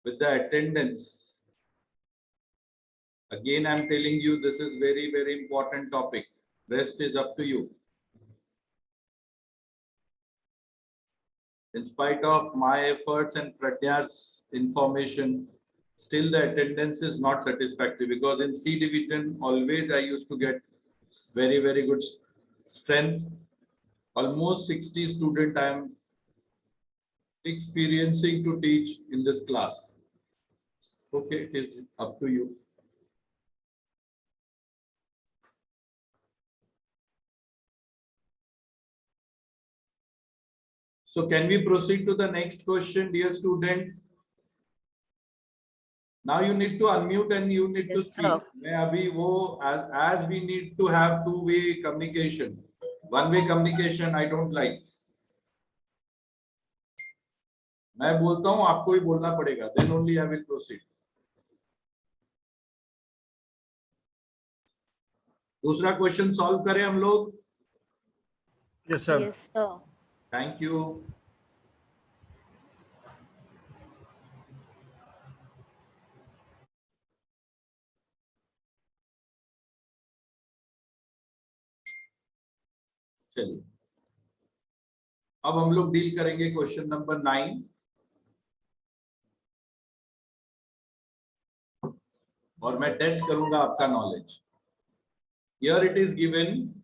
with the attendance. Again, I'm telling you, this is very, very important topic. Rest is up to you. In spite of my efforts and Pradya's information, still the attendance is not satisfactory, because in C division, always I used to get very, very good strength. Almost 60 students I am experiencing to teach in this class. Okay, it is up to you. So can we proceed to the next question, dear student? Now you need to unmute and you need to speak. As we need to have two-way communication. One-way communication I don't like. मैं बोलता हूँ, आपको ही बोलना पड़ेगा. Then only I will proceed. दूसरा question solve करें हम लोग. Yes, sir. Yes, sir. Thank you. चलिए, अब हम लोग डील करेंगे क्वेश्चन नंबर 9. और मैं टेस्ट करूंगा आपका knowledge. Here it is given,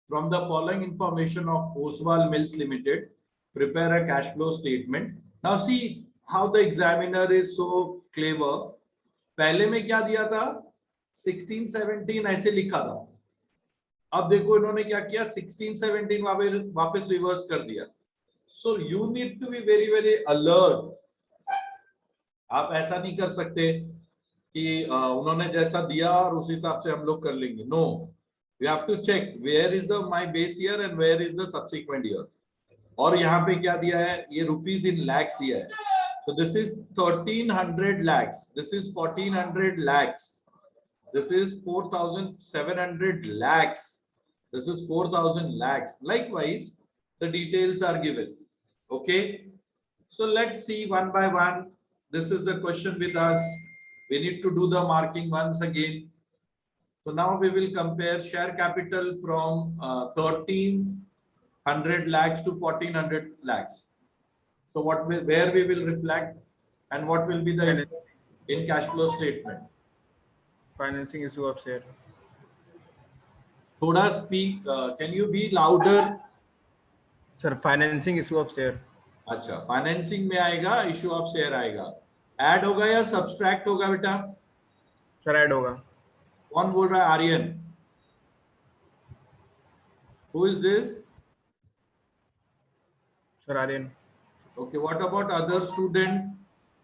from the following information of Oswal Mills Limited, prepare a cash flow statement. Now see how the examiner is so clever. पहले में क्या दिया था, 16-17 ऐसे लिखा था. अब देखो इन्होंने क्या किया, 16-17 वापस रिवर्स कर दिया. So you need to be very, very alert. आप ऐसा नहीं कर सकते कि उन्होंने जैसा दिया और उस हिसाब से हम लोग कर लेंगे. No, we have to check where is the my base year and where is the subsequent year. और यहाँ पे क्या दिया है, ये rupees in lakhs दिया है. So this is 1300 lakhs. This is 1400 lakhs. This is 4700 lakhs. This is 4000 lakhs. Likewise, the details are given. Okay. So let's see one by one. This is the question with us. We need to do the marking once again. So now we will compare share capital from 1300 lakhs to 1400 lakhs. So where we will reflect and what will be the in cash flow statement. Financing issue of share. Thoda speak. Can you be louder? Sir, financing issue of share. अच्छा, financing में आएगा, issue of share आएगा. Add होगा या subtract होगा बेटा? Sir add होगा. कौन बोल रहा है? Aryan. Who is this? Sir, Aryan. Okay, what about other student?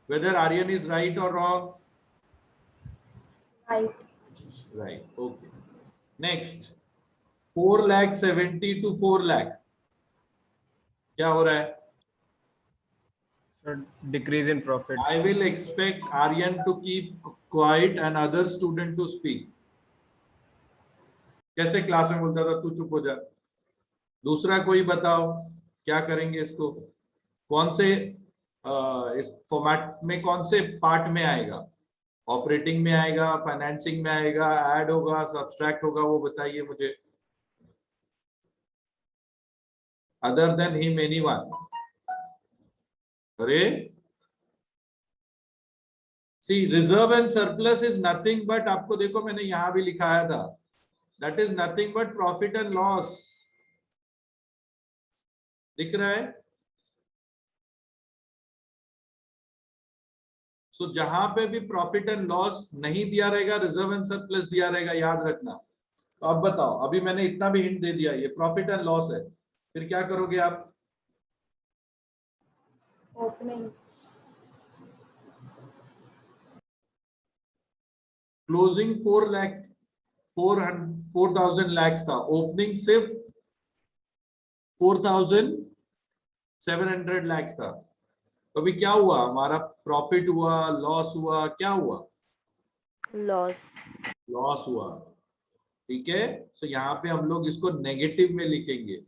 Whether Aryan is right or wrong? Right. Right. Okay. Next, 4,70,000 to 4 lakh. क्या हो रहा है? Sir, decrease in profit. I will expect Aryan to keep quiet and other student to speak. कैसे class में बोलता था तू चुप हो जा. दूसरा कोई बताओ क्या करेंगे इसको, कौन से इस फॉर्मेट में कौन से पार्ट में आएगा? ऑपरेटिंग में आएगा, फाइनेंसिंग में आएगा, ऐड होगा, सब्सट्रैक्ट होगा, वो बताइए मुझे. Other than him anyone? अरे see reserve and surplus is nothing but, आपको देखो मैंने यहां भी लिखाया था, that is nothing but profit and loss. दिख रहा है? सो जहां पे भी प्रॉफिट एंड लॉस नहीं दिया रहेगा, रिजर्व एंड सरप्लस दिया रहेगा, याद रखना. तो अब बताओ, अभी मैंने इतना भी हिंट दे दिया, ये प्रॉफिट एंड लॉस है, फिर क्या करोगे आप? Opening. क्लोजिंग 4,000 lakhs था, ओपनिंग सिर्फ 4,700 lakhs था. तो अभी क्या हुआ? हमारा प्रॉफिट हुआ, लॉस हुआ, क्या हुआ? Loss. लॉस हुआ. ठीक है. सो यहाँ पे हम लोग इसको नेगेटिव में लिखेंगे.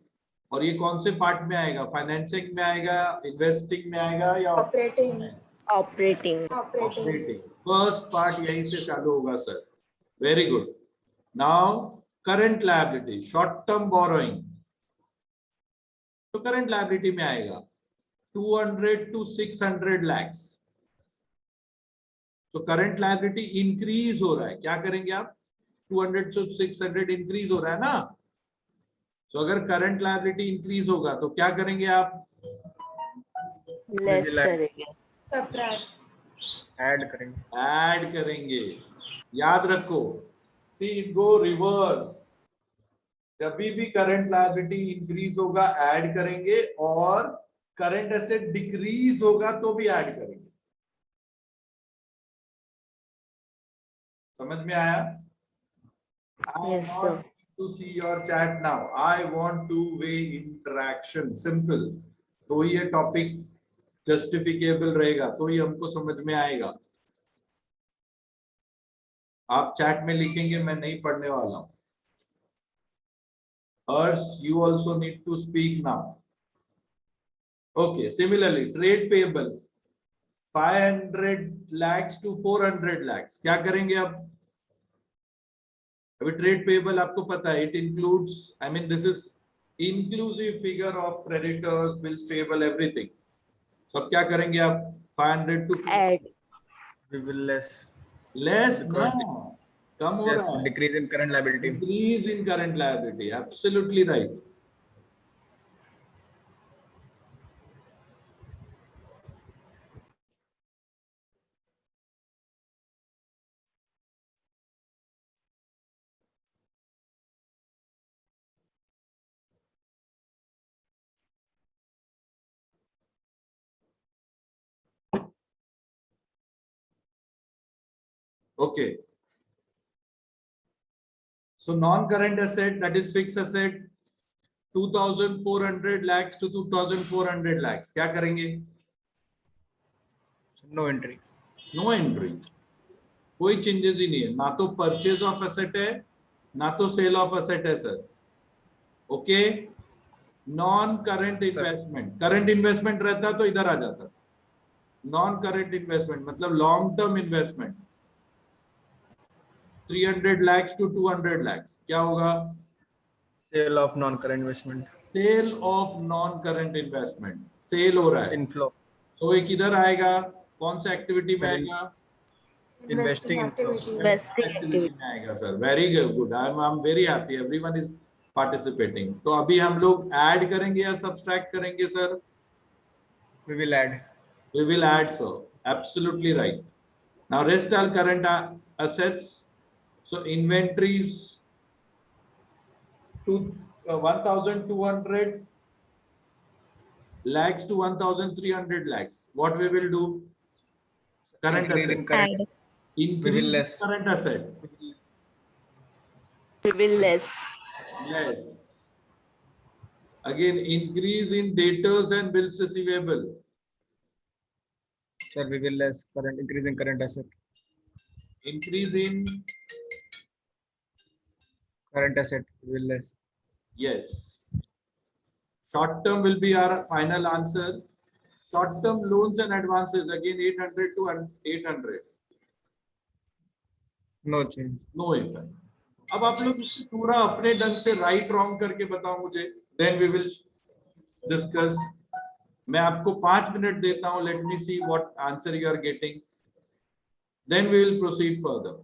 और ये कौन से पार्ट में आएगा? फाइनेंसिंग में आएगा, इन्वेस्टिंग में आएगा या Operating. Operating. Operating first part यहीं से चालू होगा sir. Very good. Now current liability, short term borrowing. तो करंट लायबिलिटी में आएगा 200 to 600 lakhs. तो करंट लायबिलिटी इंक्रीज हो रहा है. क्या करेंगे आप? 200 to 600 इंक्रीज हो रहा है ना. तो अगर करंट लायबिलिटी इंक्रीज होगा तो क्या करेंगे आप? Less will add. करेंगे. ऐड करेंगे. ऐड करेंगे. याद रखो, सी इट गो रिवर्स. जब भी करंट लायबिलिटी इंक्रीज होगा ऐड करेंगे, और करंट एसेट डिक्रीज होगा तो भी ऐड करेंगे. समझ में आया? I Yes, sir. want to see your chat now. I want to weigh interaction. Simple. तो ये टॉपिक जस्टिफिकेबल रहेगा, तो ही हमको समझ में आएगा. आप चैट में लिखेंगे, मैं नहीं पढ़ने वाला हूं. Hers, you also need to speak now. Okay, similarly, trade payable 500 lakhs to 400 lakhs. क्या करेंगे अब? अभी ट्रेड पेबल आपको पता है, it includes, I mean this is inclusive figure of creditors, bills payable, everything. सब क्या करेंगे आप? 500 to Add. We will less. Less ना, Because कम हो yes, रहा है. decrease in current liability. Increase in current liability. Absolutely right. Okay. So non-current asset, that is fixed asset, 2,400 lakhs to 2,400 lakhs. क्या करेंगे? No entry. No entry. कोई changes ही नहीं है. ना तो परचेज ऑफ एसेट है, ना तो सेल ऑफ एसेट है sir. Okay. Non current investment. Current investment रहता तो इधर आ जाता. नॉन करंट इन्वेस्टमेंट मतलब long term investment. 300 lakhs to 200 lakhs. क्या होगा? Sale of non-current investment. Sale of non current investment. Sale हो रहा है. Inflow. तो ये किधर आएगा? कौन सा एक्टिविटी में Sir, आएगा? Investing inflow. Investing activity activity. में आएगा sir. Very good. I am very happy. Everyone is participating. तो अभी हम लोग ऐड करेंगे या सब्सट्रैक्ट करेंगे sir? We will add. We will add, sir. Absolutely right. Now rest all current assets. So inventories to 1,200 lakhs to 1,300 lakhs. What we will do? Current Increase asset. in current. Add. Increase less. current asset. We will less. Less. Again, increase in debtors and bills receivable. Sir, we will less. Current increase in current asset. Increase in, Current asset. We will less. yes. Short term will be our final answer. Short term loans and advances, again 800 to 800. No change. No effect. अब आप लोग इसको पूरा अपने ढंग से right wrong करके बताओ मुझे. Then we will discuss. मैं आपको 5 मिनट देता हूं. Let me see what answer you are getting. Then we will proceed further.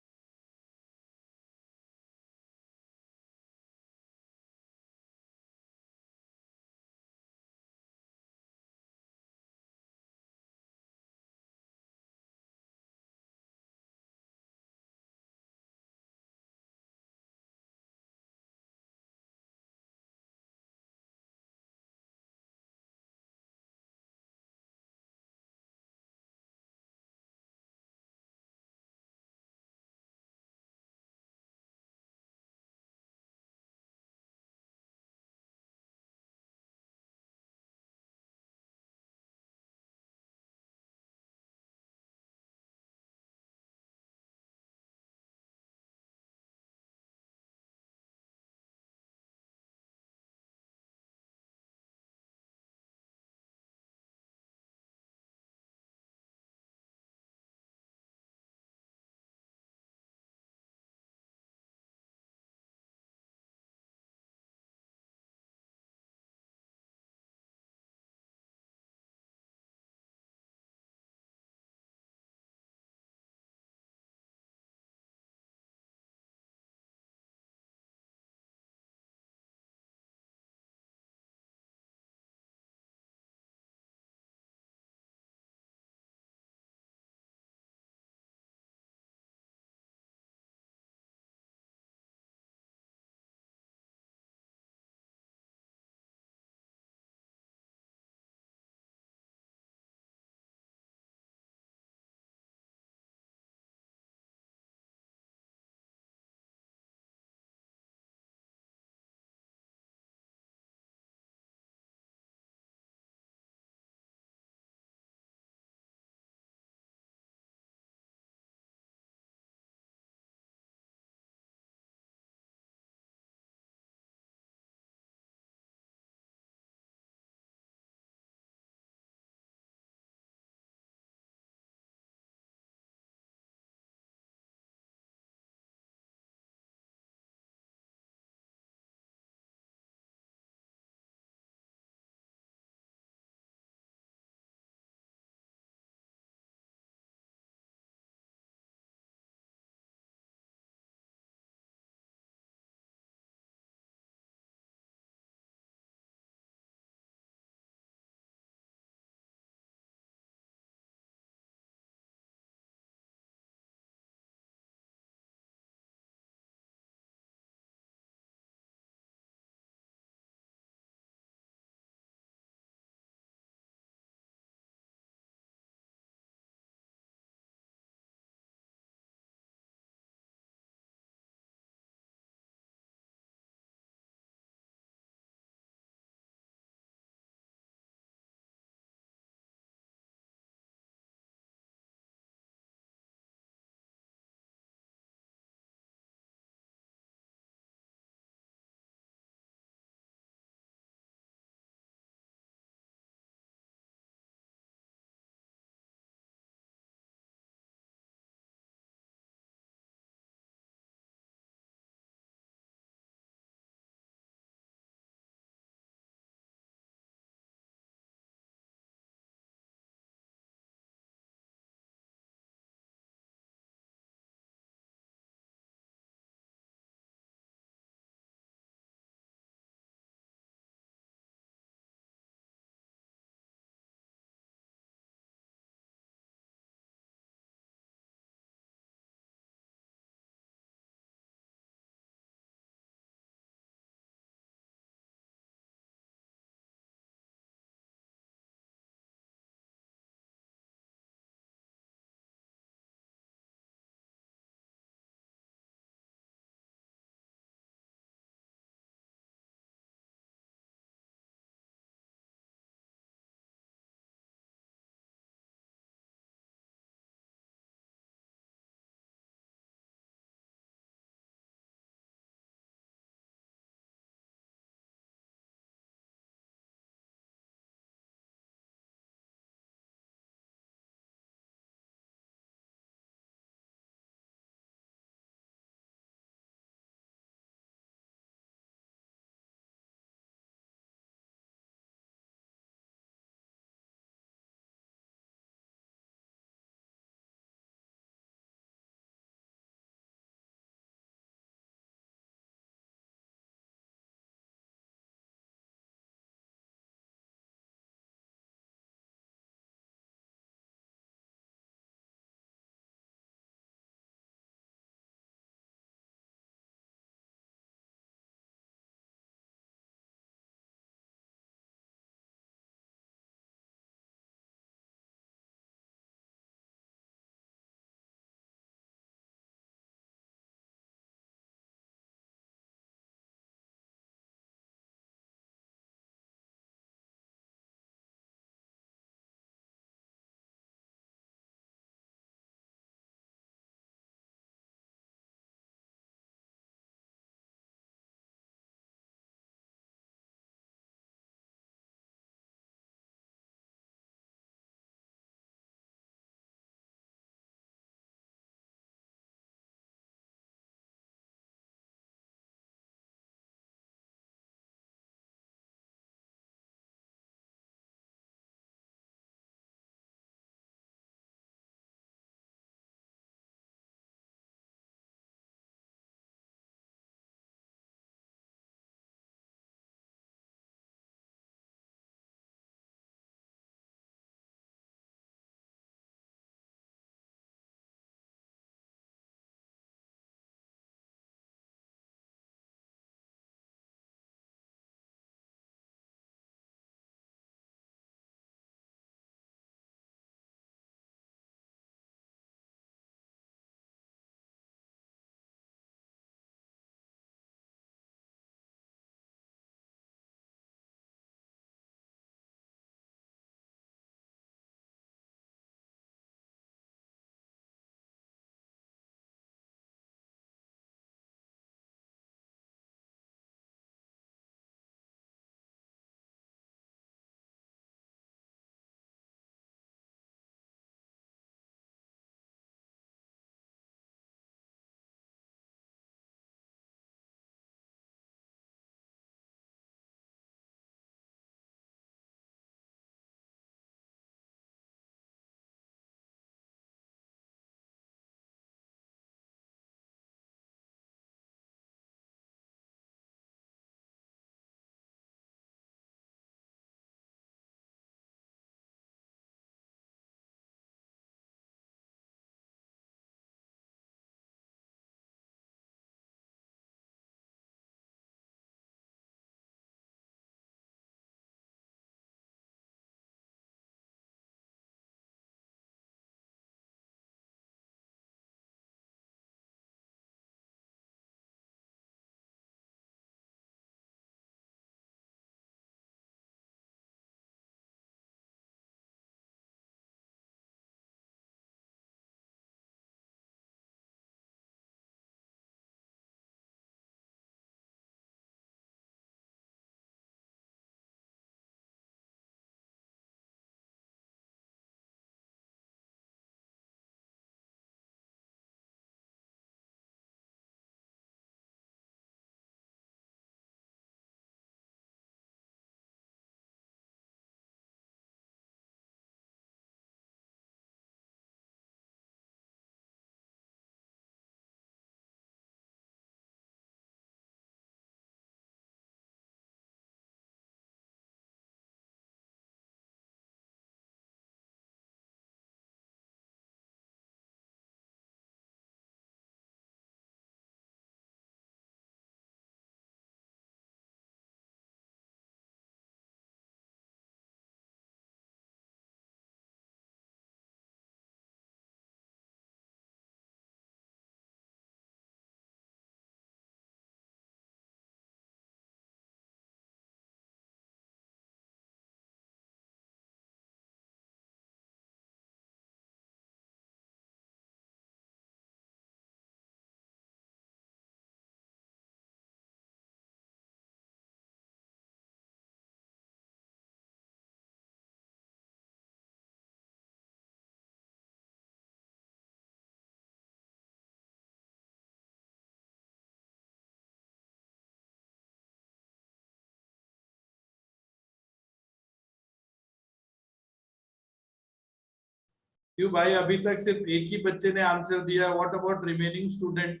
क्यों भाई, अभी तक सिर्फ एक ही बच्चे ने आंसर दिया. What about remaining student?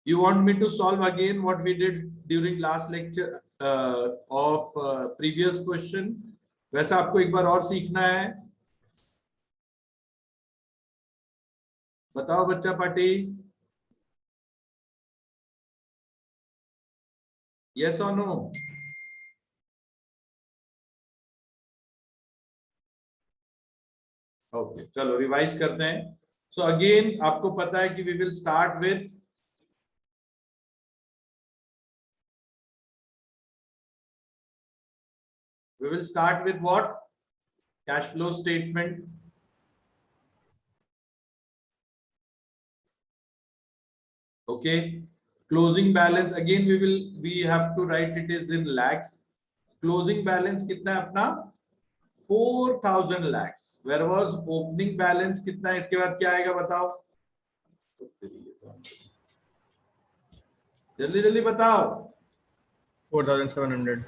You want me to solve again what we did during last lecture of previous question? वैसा आपको एक बार और सीखना है? बताओ बच्चा party. Yes or no? Okay, चलो रिवाइज करते हैं. So again आपको पता है कि we will start with what? Cash flow statement. Okay. Closing balance, again we have to write it is in lakhs. Closing balance कितना है अपना? 4,000 lakhs. Where was opening balance कितना है? इसके बाद क्या आएगा बताओ? जल्दी जल्दी बताओ. 4,700.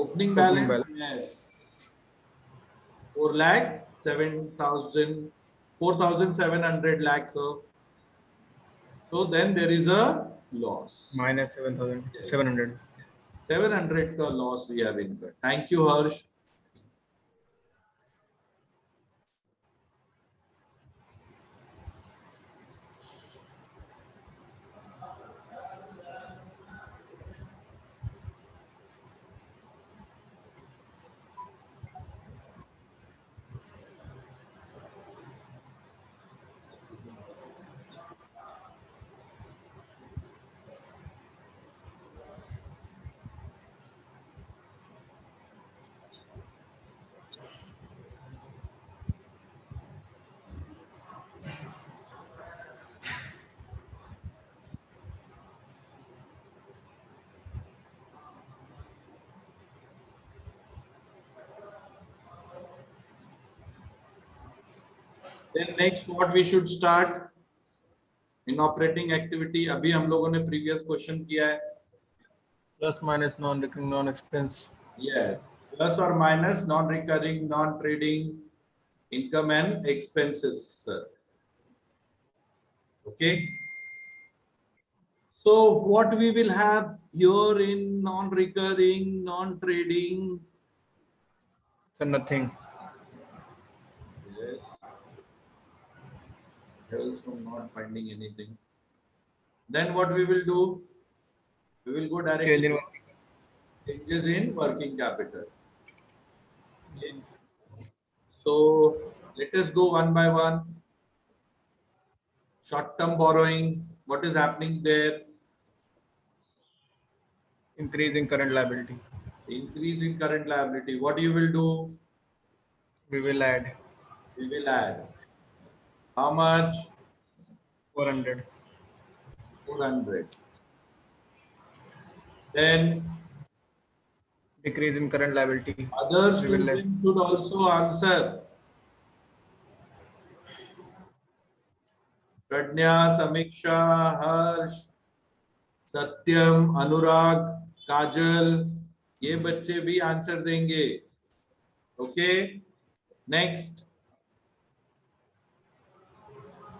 Opening balance, yes. 4,700 lakhs. So then there is a loss. Minus 7,700. 700 का loss we have incurred. Thank you, Harsh. Then next what we should start in operating activity. अभी हम लोगों ने previous question किया है. Plus minus non-recurring non-expense. Yes, plus or minus non-recurring non-trading income and expenses, sir. Okay. So what we will have here in non-recurring non-trading? So nothing. Yes. Also not finding anything. Then what we will do? We will go directly Change in to changes in working capital. Okay. So let us go one by one. Short-term borrowing. What is happening there? increase in current liability. Increase in current liability. What you will do? We will add We will add. How much? 400. 400. Then Decrease in current liability. other We will less. students should also answer. Pradnya, Samiksha, Harsh, Satyam, Anurag, Kajal, ये बच्चे भी answer देंगे. Okay. Next.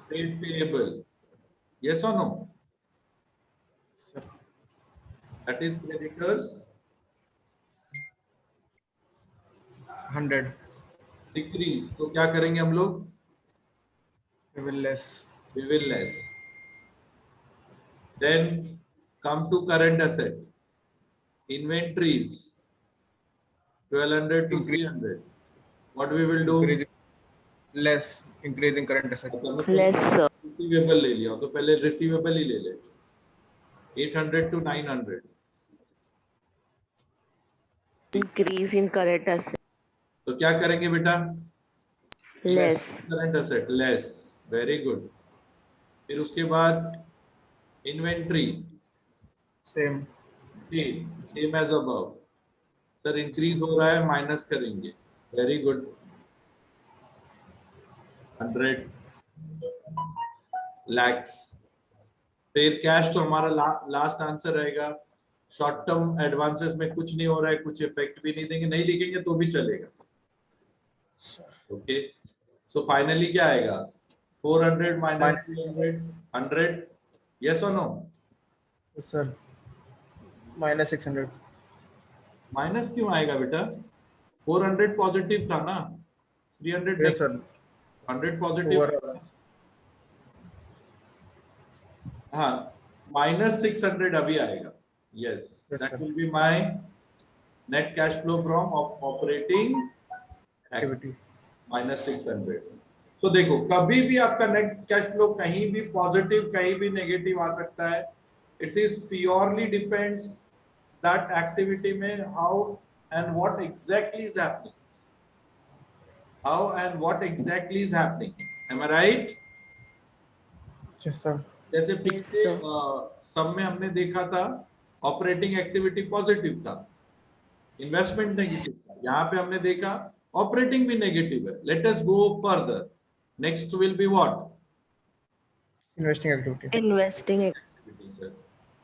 Trade payable. Yes or no? Sir. That is creditors. 100. Decrease. तो क्या करेंगे हम लोग? We will less. We will less. Then come to current assets. Inventories. 1200 to 300. What we will do? Increase, less. Increase in current asset. Less, sir. Receivable ले लिया तो पहले receivable ही ले ले. 800 to 900. Increase in current asset. तो क्या करेंगे बेटा? Less. Current asset less. Very good. फिर उसके बाद inventory. Same. Same as above. Sir increase हो रहा है, माइनस करेंगे. Very good. 100 lakhs. फिर कैश तो हमारा लास्ट आंसर रहेगा. शॉर्ट टर्म एडवांसेस में कुछ नहीं हो रहा है, कुछ इफेक्ट भी नहीं देंगे, नहीं लिखेंगे तो भी चलेगा. ओके, सो फाइनली क्या आएगा? 400 माइनस Minus- 300, 100, यस और no? Yes, sir. Minus 600. Minus क्यों आएगा बेटा? 400 पॉजिटिव था ना, 300 Yes, sir. 100 पॉजिटिव। Overall. हाँ, माइनस 600 अभी आएगा। Yes, Yes, that sir. Will be my net cash flow from operating Activity. Minus 600। सो देखो, कभी भी आपका नेट कैश फ्लो कहीं भी पॉजिटिव कहीं भी नेगेटिव आ सकता है। It is purely depends that activity में how and what exactly is happening, how and what exactly is happening. Am I right? Yes, sir. जैसे पिछले sir. सब में हमने देखा था ऑपरेटिंग एक्टिविटी पॉजिटिव था, इन्वेस्टमेंट नेगेटिव था। यहाँ पे हमने देखा ऑपरेटिंग भी नेगेटिव है। Let us go further. Next will be what? Investing activity. Investing.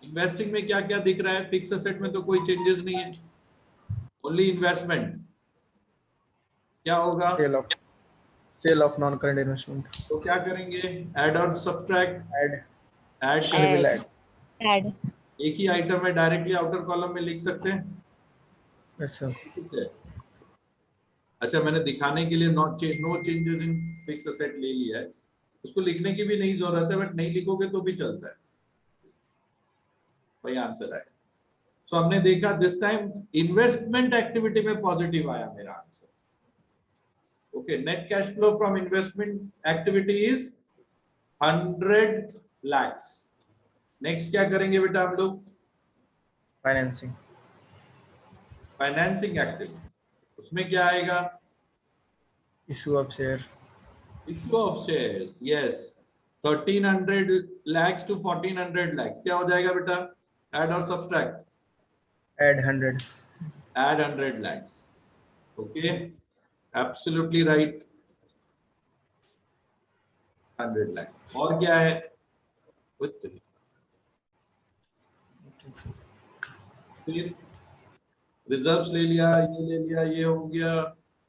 Investing में क्या क्या दिख रहा है? फिक्स एसेट में तो कोई चेंजेस नहीं है, ओनली इन्वेस्टमेंट। क्या होगा? Sale of non-current investment. तो क्या करेंगे? ऐड और subtract. Add. Add We will Add. add. Add. एक ही आइटम है, डायरेक्टली आउटर कॉलम में लिख सकते हैं। Yes, sir. ठीक है। अच्छा, मैंने दिखाने के लिए no changes in fix asset ले लिया है, उसको लिखने की भी नहीं जरूरत है, बट नहीं लिखोगे तो भी चलता है। वही आंसर है। सो हमने देखा दिस टाइम इन्वेस्टमेंट एक्टिविटी में पॉजिटिव आया मेरा answer. Okay, net cash flow from investment activity is 100 lakhs। Next क्या करेंगे बेटा हम लोग? Financing. फाइनेंसिंग एक्टिविटी, उसमें क्या आएगा? Issue of share. Issue of shares. Yes, 1300 lakhs to 1400 lakhs क्या हो जाएगा बेटा? ऐड और subtract. Add 100. Add 100 lakhs। Okay, absolutely right, 100 lakhs। और क्या है? फिर रिजर्व्स ले लिया, ये ले लिया, ये हो गया,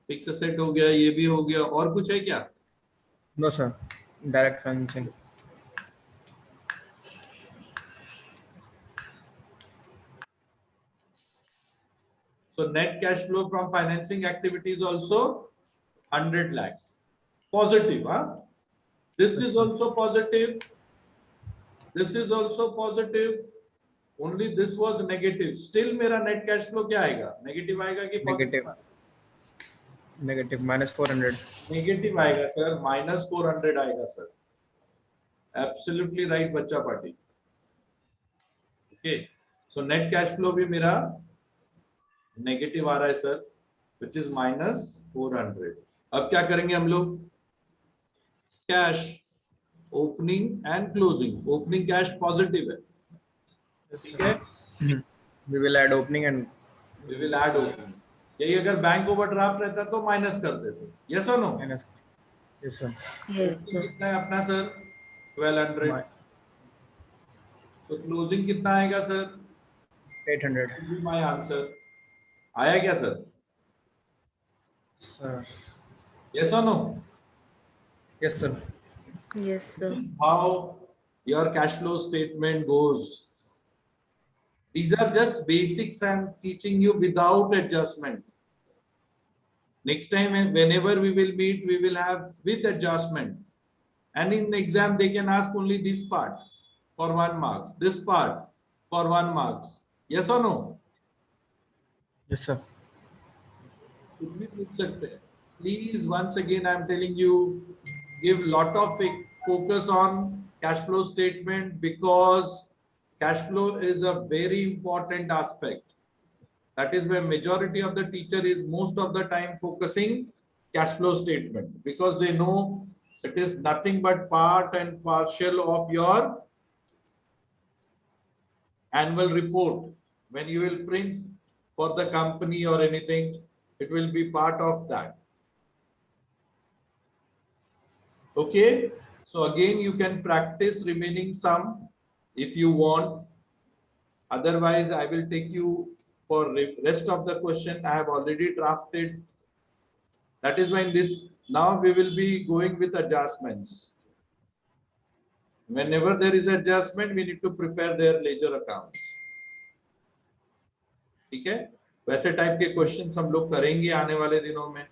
फिक्स एसेट हो गया, ये भी हो गया। और कुछ है क्या? No, sir. Direct financing. So net cash flow from financing activities also 100 lakhs positive, huh? This is also positive, this is also positive, only this was negative। still मेरा net cash flow क्या आएगा? Negative आएगा कि Negative. Negative. Minus 400. Negative आएगा sir, minus 400 आएगा sir. Absolutely right बच्चा party. Okay, so net cash flow भी मेरा नेगेटिव आ रहा है सर, विच इज माइनस 400। अब क्या करेंगे हम लोग? Cash opening and closing. Opening cash positive है, Yes, ठीक है। sir. We will add opening and we will add opening. यही अगर बैंक ओवरड्राफ्ट रहता तो माइनस कर देते। यस और no? minus. Yes, sir. Yes, sir. कितना है अपना सर? 1200। My- तो क्लोजिंग कितना आएगा सर? 800. माय आंसर आया क्या सर? Sir. यस और no? Yes, sir. Yes, sir. How your cash flow statement goes. These are just basics I'm teaching you without adjustment. Next time, whenever we will meet, we will have with adjustment. And in exam, they can ask only this part for 1 marks, this part for 1 marks. Yes or no? Yes, sir. कुछ भी पूछ सकते हैं। Please, once again, I'm telling you, give lot of focus on cash flow statement, because cash flow is a very important aspect. That is where majority of the teacher is most of the time focusing cash flow statement, because they know it is nothing but part and partial of your annual report. When you will print for the company or anything, it will be part of that. Okay, so again you can practice remaining sum if you want. Otherwise, I will take you for rest of the question. I have already drafted That is why in this, now we will be going with adjustments. Whenever there is adjustment, we need to prepare their ledger accounts. ठीक है, वैसे type के question हम लोग करेंगे आने वाले दिनों में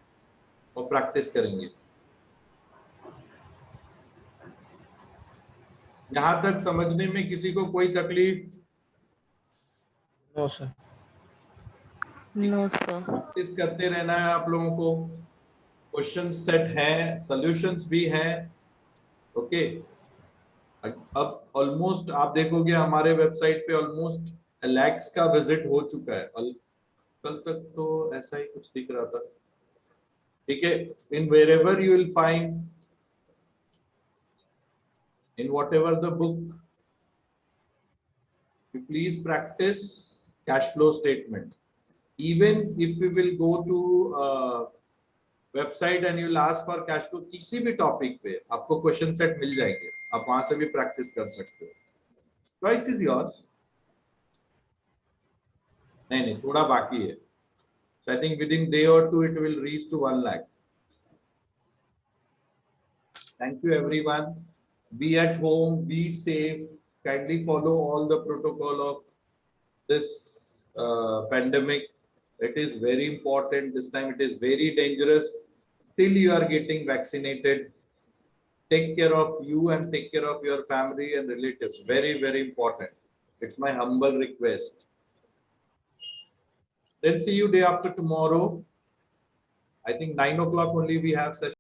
और प्रैक्टिस करेंगे. यहां तक समझने में किसी को कोई तकलीफ? No sir. No, sir. Practice करते रहना है आप लोगों को. क्वेश्चन सेट हैं, सॉल्यूशंस भी हैं. ओके, अब ऑलमोस्ट आप देखोगे हमारे वेबसाइट पे ऑलमोस्ट लैक्स का विजिट हो चुका है. कल तक तो ऐसा ही कुछ दिख रहा था. ठीक है, in wherever you will find, in whatever the book, you please practice cash flow statement. Even if we will go to website and you will ask for cash flow, किसी भी टॉपिक पे आपको क्वेश्चन सेट मिल जाएंगे, आप वहां से भी practice कर सकते हो. Choice is yours. नहीं, थोड़ा बाकी है. So I think within day or two it will reach to 1 lakh. Thank you everyone. Be at home, be safe, kindly follow all the protocol of this pandemic. It is very important. This time it is very dangerous. Till you are getting vaccinated, take care of you and take care of your family and relatives. Very, very important. It's my humble request. Then see you day after tomorrow. I think 9 o'clock only we have session.